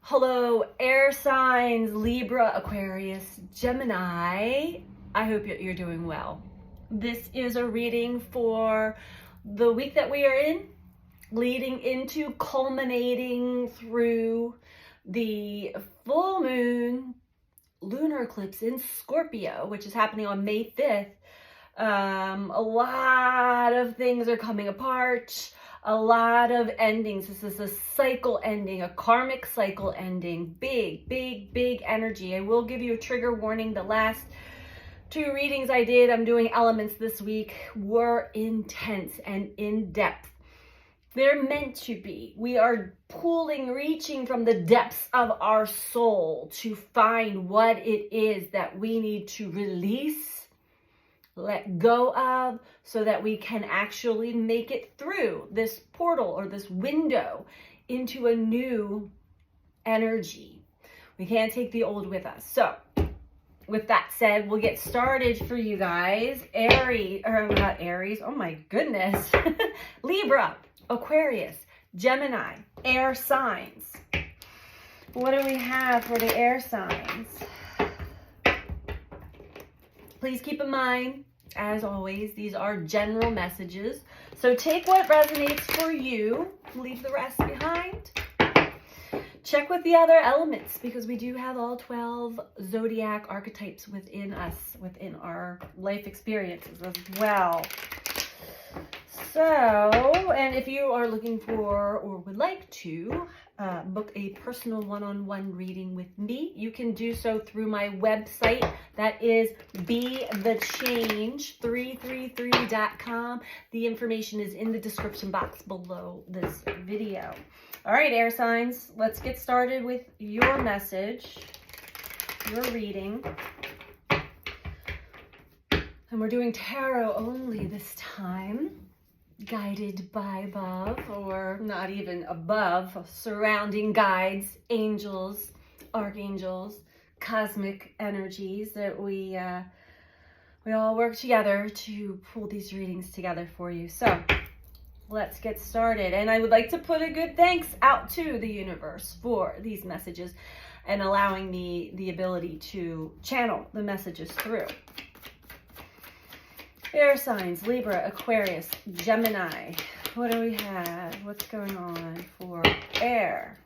Hello, air signs, Libra, Aquarius, Gemini. I hope you're doing well. This is a reading for the week that we are in, leading into, culminating through the full moon lunar eclipse in Scorpio, which is happening on May 5th. A lot of things are coming apart. A lot of endings. This is a cycle ending, a karmic cycle ending. Big energy. I will give you a trigger warning. The last two readings I did, I'm doing elements this week, were intense and in depth. They're meant to be. We are reaching from the depths of our soul to find what it is that we need to release, let go of, so that we can actually make it through this portal or this window into a new energy. We can't take the old with us. So with that said, we'll get started for you guys. Not Aries, oh my goodness. Libra, Aquarius, Gemini, air signs. What do we have for the air signs? Please keep in mind, as always, these are general messages. So take what resonates for you, leave the rest behind. Check with the other elements, because we do have all 12 zodiac archetypes within us, within our life experiences as well. So, and if you are looking for or would like to book a personal one-on-one reading with me, you can do so through my website. That is BeTheChange333.com. The information is in the description box below this video. All right, air signs, let's get started with your message, your reading. And we're doing tarot only this time, guided by above, or not even above, surrounding guides, angels, archangels, cosmic energies that we all work together to pull these readings together for you. So let's get started. And I would like to put a good thanks out to the universe for these messages and allowing me the ability to channel the messages through. Air signs, Libra, Aquarius, Gemini. What do we have? What's going on for air?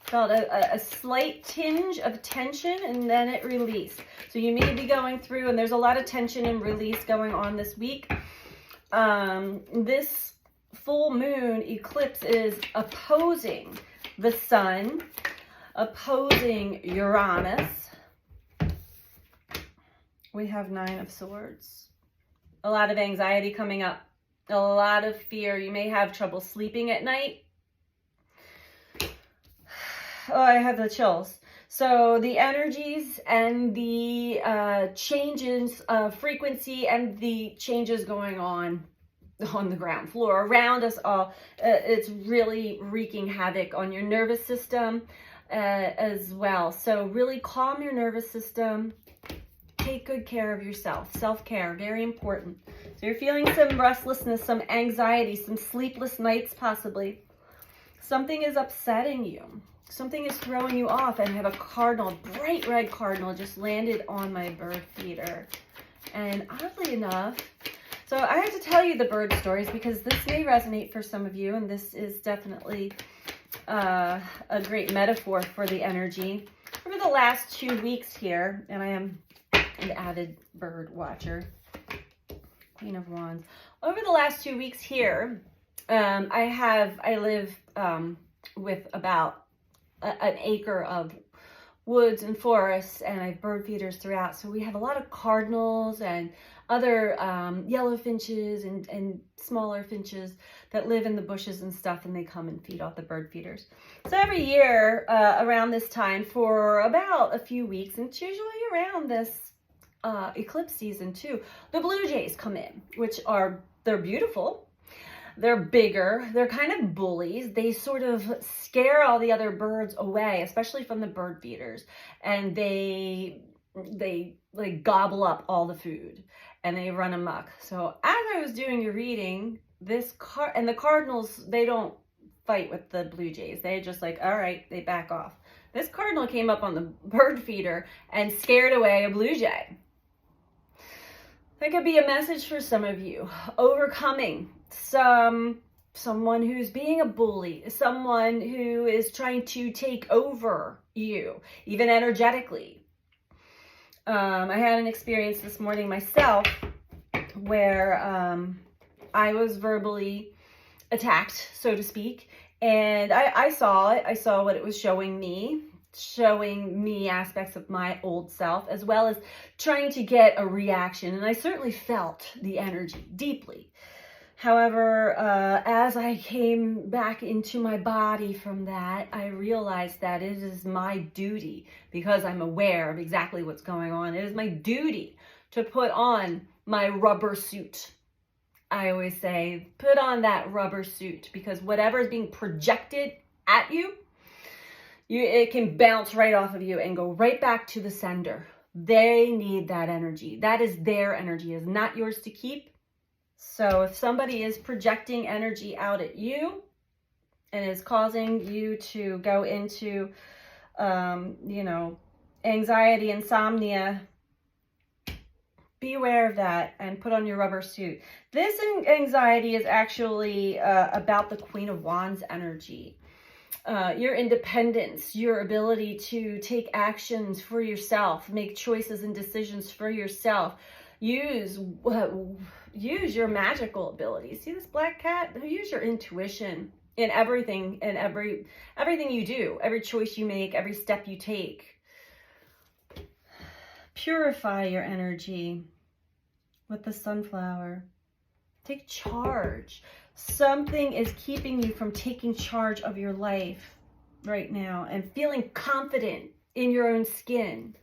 Felt a slight tinge of tension, and then it released. So you may be going through, and there's a lot of tension and release going on this week. This full moon eclipse is opposing the sun, opposing Uranus. We have 9 of Swords. A lot of anxiety coming up. A lot of fear. You may have trouble sleeping at night. Oh, I have the chills. So the energies and the changes of frequency and the changes going on the ground floor around us all, it's really wreaking havoc on your nervous system as well. So really calm your nervous system. Take good care of yourself. Self-care, very important. So you're feeling some restlessness, some anxiety, some sleepless nights possibly. Something is upsetting you. Something is throwing you off. And I have a cardinal, bright red cardinal, just landed on my bird feeder. And oddly enough, so I have to tell you the bird stories because this may resonate for some of you, and this is definitely a great metaphor for the energy. Over the last 2 weeks here, and I am an avid bird watcher, Queen of Wands. Over the last 2 weeks here, I live with about an acre of woods and forests, and I have bird feeders throughout. So we have a lot of cardinals and other yellow finches and smaller finches that live in the bushes and stuff, and they come and feed off the bird feeders. So every year around this time for about a few weeks, and it's usually around this eclipse season too, the blue jays come in, they're beautiful. They're bigger. They're kind of bullies. They sort of scare all the other birds away, especially from the bird feeders. And they like gobble up all the food and they run amok. So as I was doing your reading, and the Cardinals, they don't fight with the Blue Jays. They're just like, all right, they back off. This cardinal came up on the bird feeder and scared away a blue jay. That could be a message for some of you. Overcoming someone who's being a bully, someone who is trying to take over you, even energetically. I had an experience this morning myself where I was verbally attacked, so to speak. And I saw it. I saw what it was showing me aspects of my old self, as well as trying to get a reaction. And I certainly felt the energy deeply. However, as I came back into my body from that, I realized that it is my duty, because I'm aware of exactly what's going on. It is my duty to put on my rubber suit. I always say, put on that rubber suit, because whatever is being projected at you, it can bounce right off of you and go right back to the sender. They need that energy. That is their energy. It is not yours to keep. So if somebody is projecting energy out at you and is causing you to go into, anxiety, insomnia, be aware of that and put on your rubber suit. This anxiety is actually about the Queen of Wands energy. Your independence, your ability to take actions for yourself, make choices and decisions for yourself. Use your magical abilities. See this black cat? Use your intuition in everything, everything you do, every choice you make, every step you take. Purify your energy with the sunflower. Take charge. Something is keeping you from taking charge of your life right now and feeling confident in your own skin.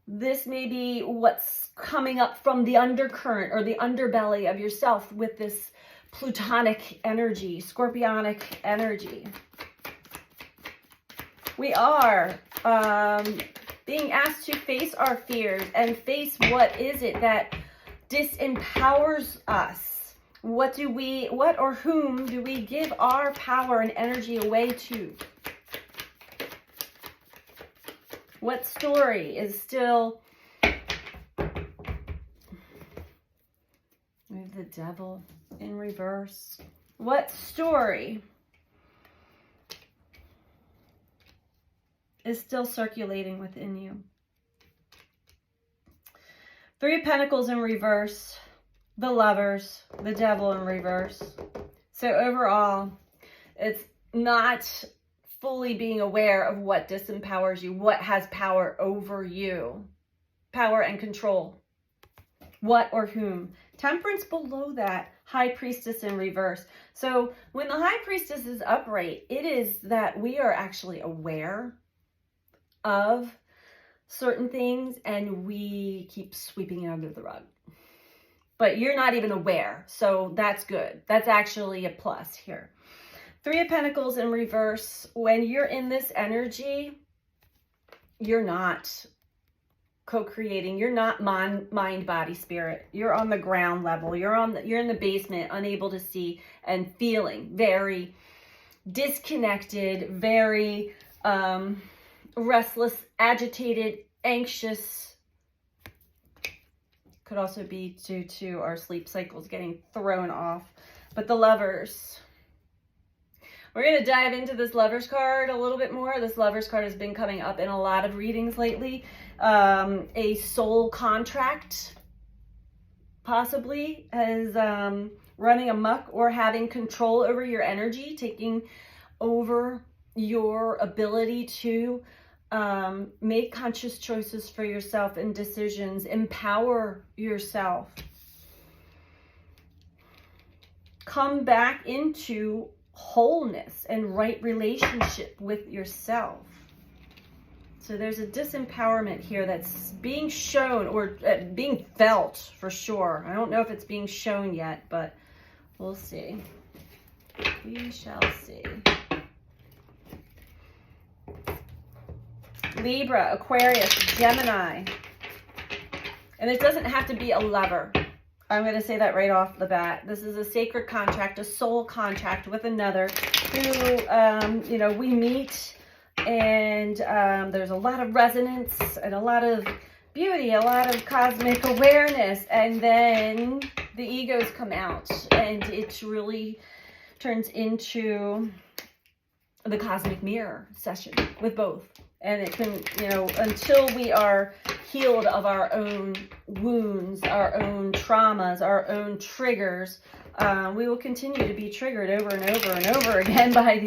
This may be what's coming up from the undercurrent or the underbelly of yourself with this Plutonic energy, Scorpionic energy. We are being asked to face our fears and face what is it that disempowers us. What or whom do we give our power and energy away to? What story is still... We have the Devil in reverse. What story is still circulating within you? Three of Pentacles in reverse, the Lovers, the Devil in reverse. So overall, it's not fully being aware of what disempowers you, what has power over you, power and control, what or whom. Temperance below that, High Priestess in reverse. So when the High Priestess is upright, it is that we are actually aware of certain things and we keep sweeping it under the rug. But you're not even aware, so that's good. That's actually a plus here. Three of Pentacles in reverse. When you're in this energy, you're not co-creating. You're not mind, body, spirit. You're on the ground level. You're in the basement, unable to see and feeling very disconnected, very restless, agitated, anxious. Could also be due to our sleep cycles getting thrown off. But the Lovers. We're going to dive into this Lovers card a little bit more. This Lovers card has been coming up in a lot of readings lately. A soul contract possibly is running amok or having control over your energy, taking over your ability to make conscious choices for yourself and decisions, empower yourself. Come back into wholeness and right relationship with yourself. So there's a disempowerment here that's being shown or being felt for sure. I don't know if it's being shown yet, but we'll see. We shall see. Libra, Aquarius, Gemini. And it doesn't have to be a lover. I'm going to say that right off the bat. This is a sacred contract, a soul contract with another who, you know, we meet, and there's a lot of resonance and a lot of beauty, a lot of cosmic awareness, and then the egos come out, and it really turns into the cosmic mirror session with both. And it can, you know, until we are healed of our own wounds, our own traumas, our own triggers, we will continue to be triggered over and over and over again by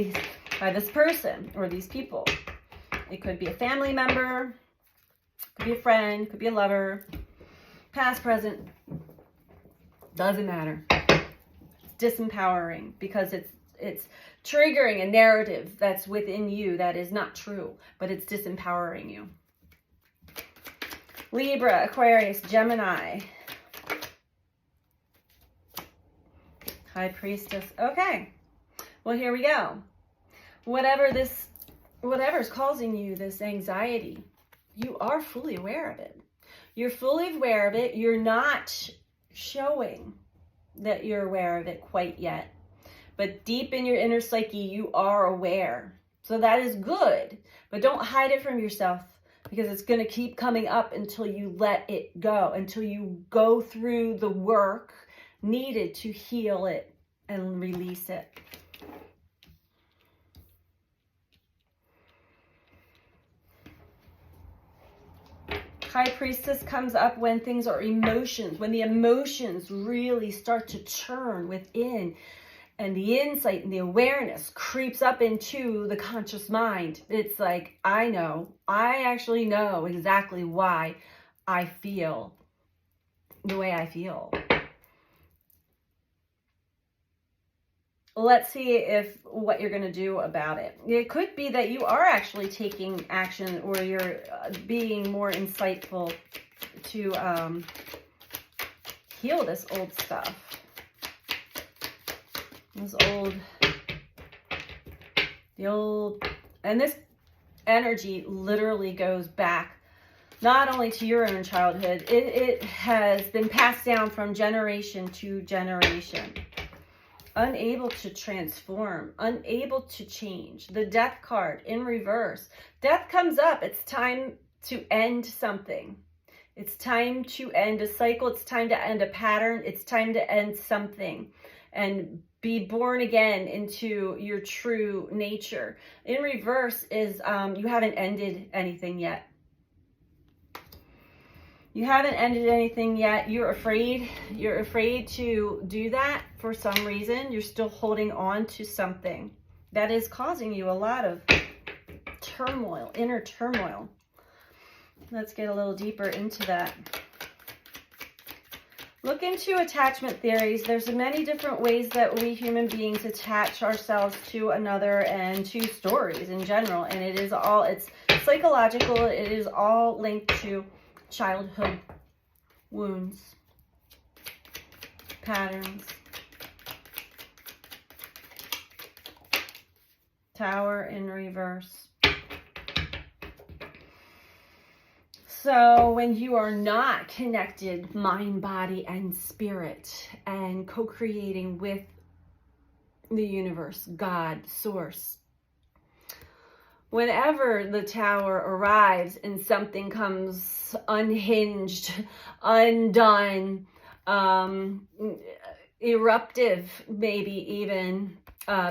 this person or these people. It could be a family member, could be a friend, could be a lover, past, present, doesn't matter. Disempowering, because it's triggering a narrative that's within you that is not true, but it's disempowering you. Libra, Aquarius, Gemini. High Priestess. Okay. Well, here we go. Whatever's causing you this anxiety, you are fully aware of it. You're fully aware of it. You're not showing that you're aware of it quite yet. But deep in your inner psyche, you are aware. So that is good. But don't hide it from yourself, because it's going to keep coming up until you let it go, until you go through the work needed to heal it and release it. High Priestess comes up when things are emotions, when the emotions really start to churn within, and the insight and the awareness creeps up into the conscious mind. It's like, I actually know exactly why I feel the way I feel. Let's see what you're going to do about it. It could be that you are actually taking action, or you're being more insightful to heal this old stuff. And this energy literally goes back not only to your own childhood, it has been passed down from generation to generation. Unable to transform, unable to change. The Death card in reverse. Death comes up. It's time to end something. It's time to end a cycle. It's time to end a pattern. It's time to end something and be born again into your true nature. In reverse is you haven't ended anything yet. You haven't ended anything yet. You're afraid. You're afraid to do that for some reason. You're still holding on to something that is causing you a lot of turmoil, inner turmoil. Let's get a little deeper into that. Look into attachment theories. There's many different ways that we human beings attach ourselves to another and to stories in general. And it's psychological. It is all linked to childhood wounds, patterns. Tower in reverse. So when you are not connected mind, body, and spirit, and co-creating with the universe, God, source, whenever the Tower arrives and something comes unhinged, undone, eruptive, maybe even,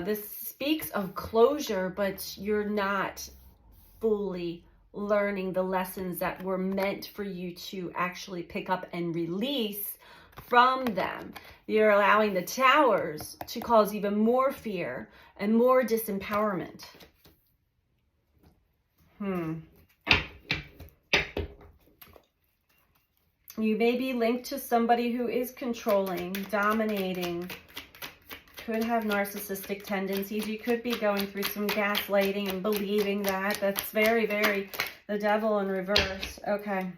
this speaks of closure, but you're not fully learning the lessons that were meant for you to actually pick up and release from them. You're allowing the Towers to cause even more fear and more disempowerment. You may be linked to somebody who is controlling, dominating, could have narcissistic tendencies. You could be going through some gaslighting and believing that. That's very, very the devil in reverse. Okay.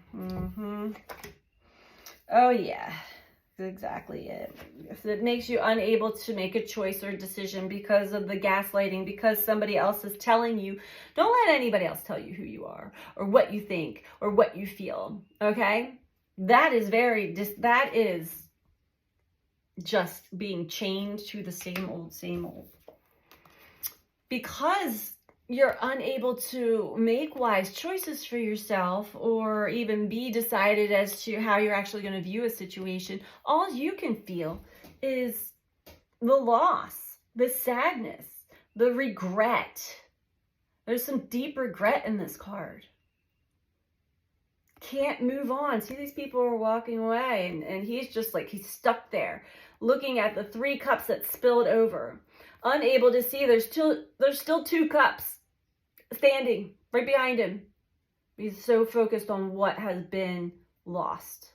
Oh, yeah. That's exactly it. If it makes you unable to make a choice or decision because of the gaslighting, because somebody else is telling you, don't let anybody else tell you who you are or what you think or what you feel. Okay? That is just being chained to the same old. Because you're unable to make wise choices for yourself or even be decided as to how you're actually going to view a situation, all you can feel is the loss, the sadness, the regret. There's some deep regret in this card. Can't move on. See, these people are walking away and he's just like, he's stuck there looking at the 3 cups that spilled over, unable to see there's still 2 cups standing right behind him. He's so focused on what has been lost.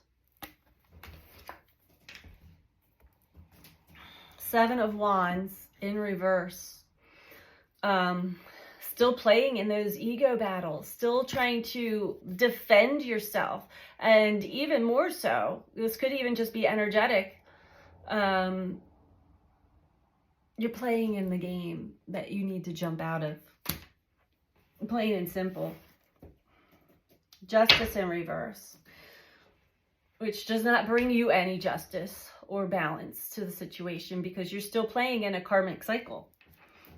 7 of Wands in reverse. Still playing in those ego battles, still trying to defend yourself. And even more so, this could even just be energetic. You're playing in the game that you need to jump out of. Plain and simple. Justice in reverse, which does not bring you any justice or balance to the situation because you're still playing in a karmic cycle.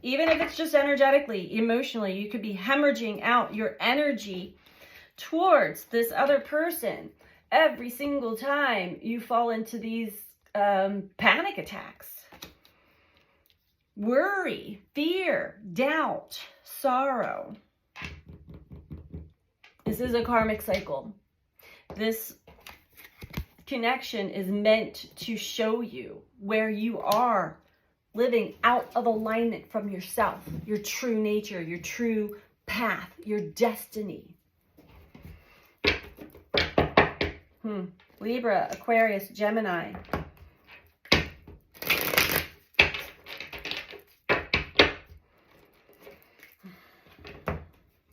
Even if it's just energetically, emotionally, you could be hemorrhaging out your energy towards this other person every single time you fall into these panic attacks. Worry, fear, doubt, sorrow. This is a karmic cycle. This connection is meant to show you where you are living out of alignment from yourself, your true nature, your true path, your destiny. Libra, Aquarius, Gemini.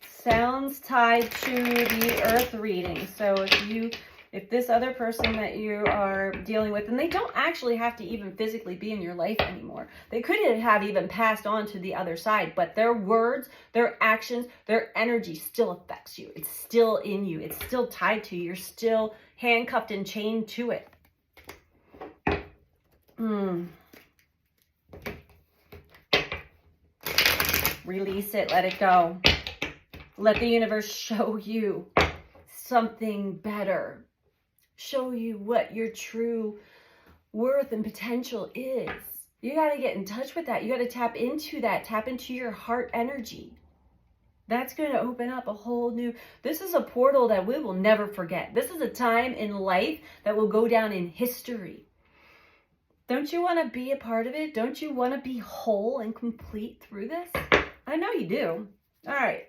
Sounds tied to the earth reading. So if this other person that you are dealing with, and they don't actually have to even physically be in your life anymore. They could have even passed on to the other side, but their words, their actions, their energy still affects you. It's still in you. It's still tied to you. You're still handcuffed and chained to it. Release it. Let it go. Let the universe show you something better. Show you what your true worth and potential is. You got to get in touch with that. You got to tap into that. Tap into your heart energy. That's going to open up a whole new... This is a portal that we will never forget. This is a time in life that will go down in history. Don't you want to be a part of it? Don't you want to be whole and complete through this? I know you do. All right.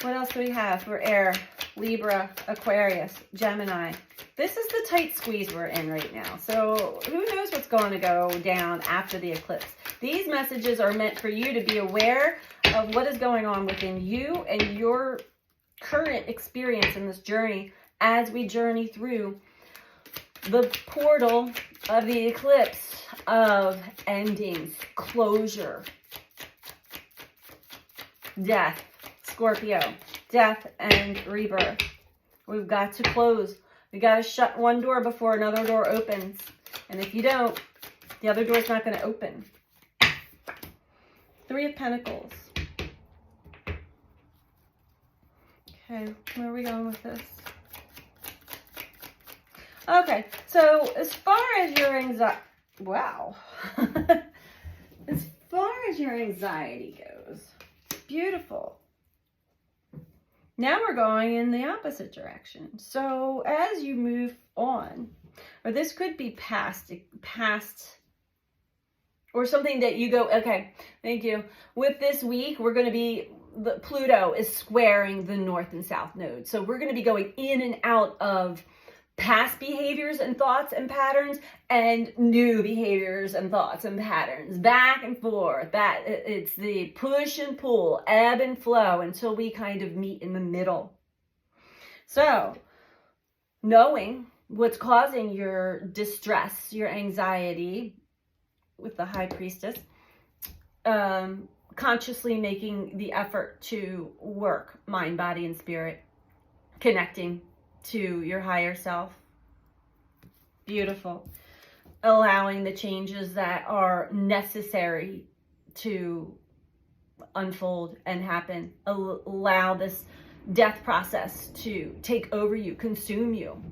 What else do we have for air? Libra, Aquarius, Gemini. This is the tight squeeze we're in right now. So who knows what's going to go down after the eclipse? These messages are meant for you to be aware of what is going on within you and your current experience in this journey as we journey through the portal of the eclipse of endings, closure, death. Scorpio, death and rebirth. We've got to close. We got to shut one door before another door opens. And if you don't, the other door's not going to open. 3 of Pentacles. Okay, where are we going with this? Okay, so as far as your anxiety... Wow. As far as your anxiety goes, beautiful. Now we're going in the opposite direction. So as you move on, or this could be past, or something that you go, okay, thank you. With this week, we're going to be, Pluto is squaring the north and south node. So we're going to be going in and out of past behaviors and thoughts and patterns and new behaviors and thoughts and patterns, back and forth. That it's the push and pull, ebb and flow until we kind of meet in the middle. So knowing what's causing your distress, your anxiety with the High Priestess, consciously making the effort to work mind, body, and spirit, connecting to your higher self. Beautiful. allowing the changes that are necessary to unfold and happen. Allow this death process to take over you, consume you.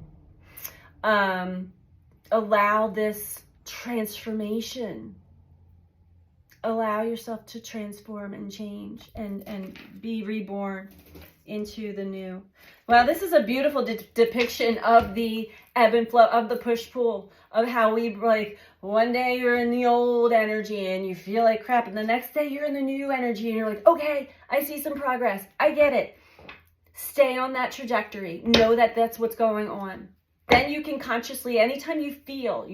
Allow this transformation. Allow yourself to transform and change and be reborn into the new. Wow, this is a beautiful depiction of the ebb and flow, of the push-pull, of how we, like, one day you're in the old energy and you feel like crap, and the next day you're in the new energy and you're like, okay, I see some progress. I get it. Stay on that trajectory. Know that that's what's going on. Then you can consciously, anytime you feel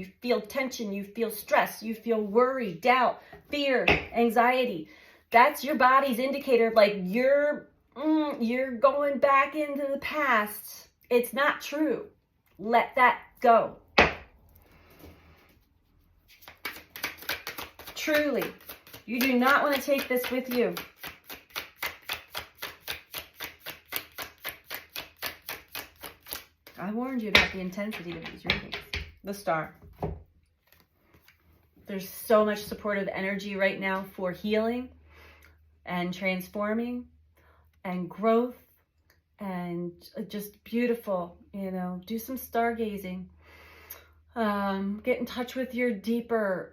tension, you feel stress, you feel worry, doubt, fear, anxiety, that's your body's indicator of, like, you're going back into the past. It's not true. Let that go. Truly, you do not want to take this with you. I warned you about the intensity of these readings. The Star. There's so much supportive energy right now for healing and transforming and growth and just beautiful, you know. Do some stargazing. Get in touch with your deeper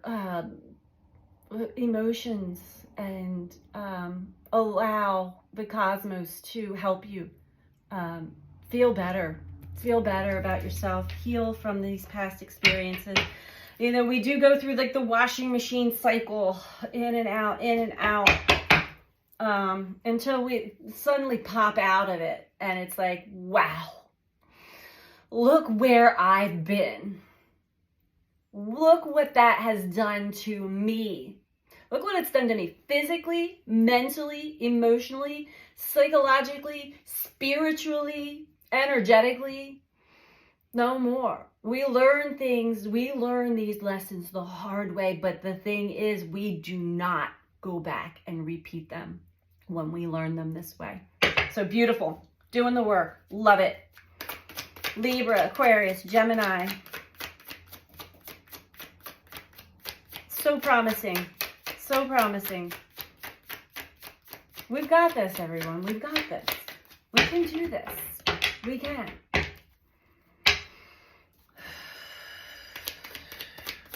emotions and allow the cosmos to help you feel better. Feel better about yourself. Heal from these past experiences. You know, we do go through, like, the washing machine cycle, in and out, until we suddenly pop out of it. And it's like, wow, look where I've been. Look what that has done to me. Look what it's done to me physically, mentally, emotionally, psychologically, spiritually, energetically. No more. We learn things, we learn these lessons the hard way, but the thing is, we do not go back and repeat them when we learn them this way. So beautiful. Doing the work. Love it. Libra, Aquarius, Gemini. So promising. So promising. We've got this, everyone. We've got this. We can do this. We can.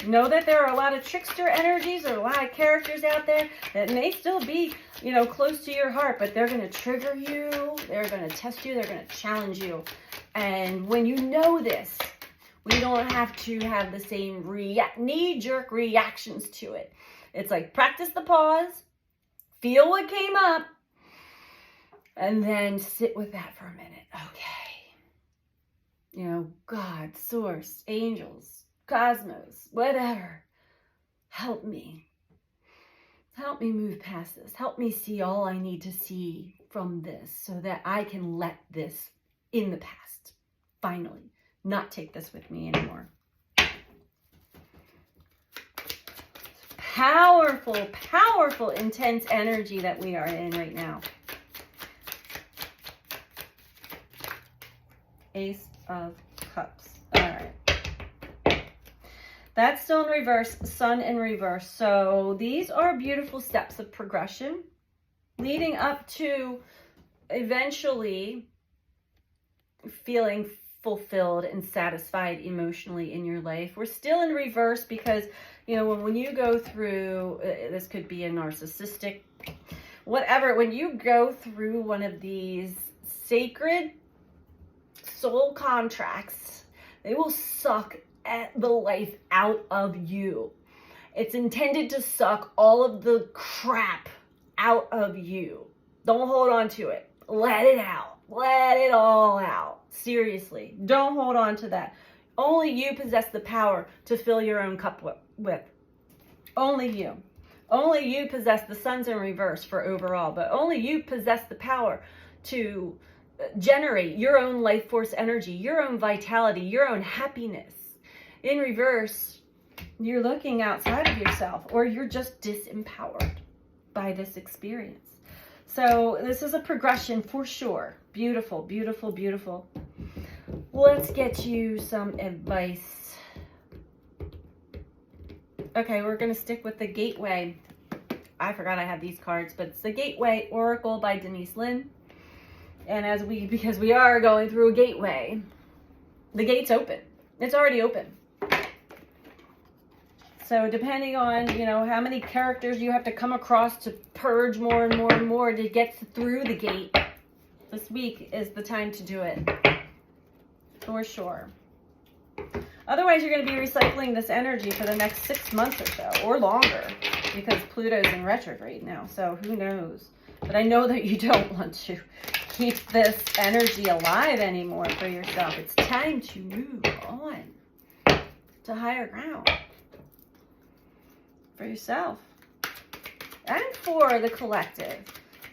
Know that there are a lot of trickster energies, or a lot of characters out there that may still be, you know, close to your heart, but they're going to trigger you. They're going to test you. They're going to challenge you. And when you know this, we don't have to have the same knee-jerk reactions to it. It's like, practice the pause, feel what came up, and then sit with that for a minute. Okay. You know, God, source, angels, cosmos, whatever. Help me. Help me move past this. Help me see all I need to see from this so that I can let this in the past. Finally, not take this with me anymore. Powerful, powerful, intense energy that we are in right now. Ace of Cups. All right. That's still in reverse, Sun in reverse. So these are beautiful steps of progression leading up to eventually feeling fulfilled and satisfied emotionally in your life. We're still in reverse because, you know, when you go through, this could be a narcissistic, whatever, when you go through one of these sacred soul contracts, they will suck the life out of you. It's intended to suck all of the crap out of you. Don't hold on to it. Let it out. Let it all out. Seriously. Don't hold on to that. Only you possess the power to fill your own cup with. Only you. Only you possess the Sun's in reverse for overall, but only you possess the power to generate your own life force energy, your own vitality, your own happiness. In reverse, you're looking outside of yourself, or you're just disempowered by this experience. So this is a progression for sure. Beautiful, beautiful, beautiful. Let's get you some advice. Okay, we're going to stick with the Gateway. I forgot I had these cards, but it's the Gateway Oracle by Denise Lynn. And because we are going through a gateway, the gate's open. It's already open. So depending on, how many characters you have to come across to purge more and more and more to get through the gate, this week is the time to do it. For sure. Otherwise, you're going to be recycling this energy for the next 6 months or so, or longer, because Pluto's in retrograde now. So who knows? But I know that you don't want to keep this energy alive anymore for yourself. It's time to move on to higher ground for yourself and for the collective.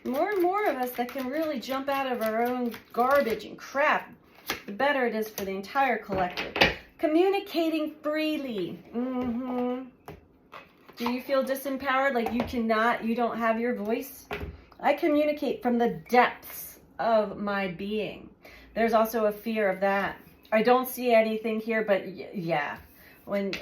More and more of us that can really jump out of our own garbage and crap, the better it is for the entire collective. Communicating freely. Do you feel disempowered, like you don't have your voice? I communicate from the depths of my being. There's also a fear of that. I don't see anything here, but yeah. When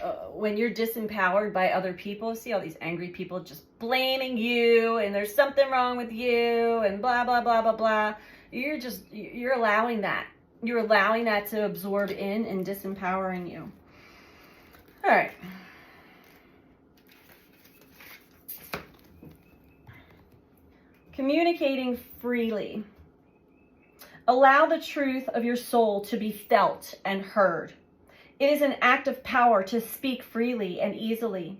you're disempowered by other people, see all these angry people just blaming you and there's something wrong with you and blah, blah, blah, blah, blah. You're allowing that. You're allowing that to absorb in and disempowering you. All right. Communicating freely. Allow the truth of your soul to be felt and heard. It is an act of power to speak freely and easily.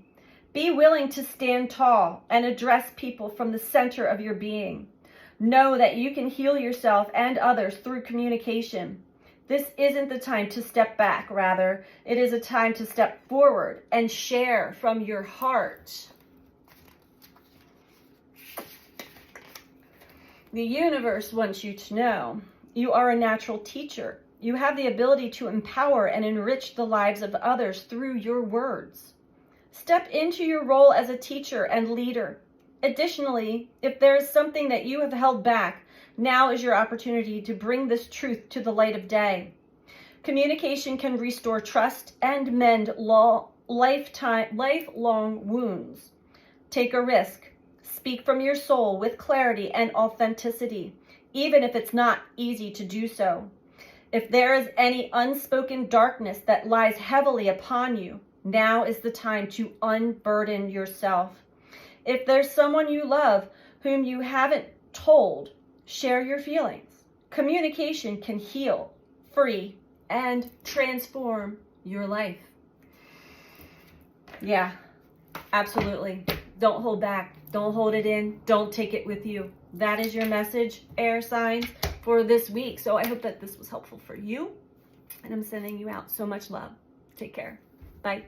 Be willing to stand tall and address people from the center of your being. Know that you can heal yourself and others through communication. This isn't the time to step back. Rather, it is a time to step forward and share from your heart. The universe wants you to know you are a natural teacher. You have the ability to empower and enrich the lives of others through your words. Step into your role as a teacher and leader. Additionally, if there is something that you have held back, now is your opportunity to bring this truth to the light of day. Communication can restore trust and mend lifelong wounds. Take a risk. Speak from your soul with clarity and authenticity, even if it's not easy to do so. If there is any unspoken darkness that lies heavily upon you, now is the time to unburden yourself. If there's someone you love whom you haven't told, share your feelings. Communication can heal, free, and transform your life. Yeah, absolutely. Don't hold back. Don't hold it in. Don't take it with you. That is your message, air signs, for this week. So I hope that this was helpful for you. And I'm sending you out so much love. Take care. Bye.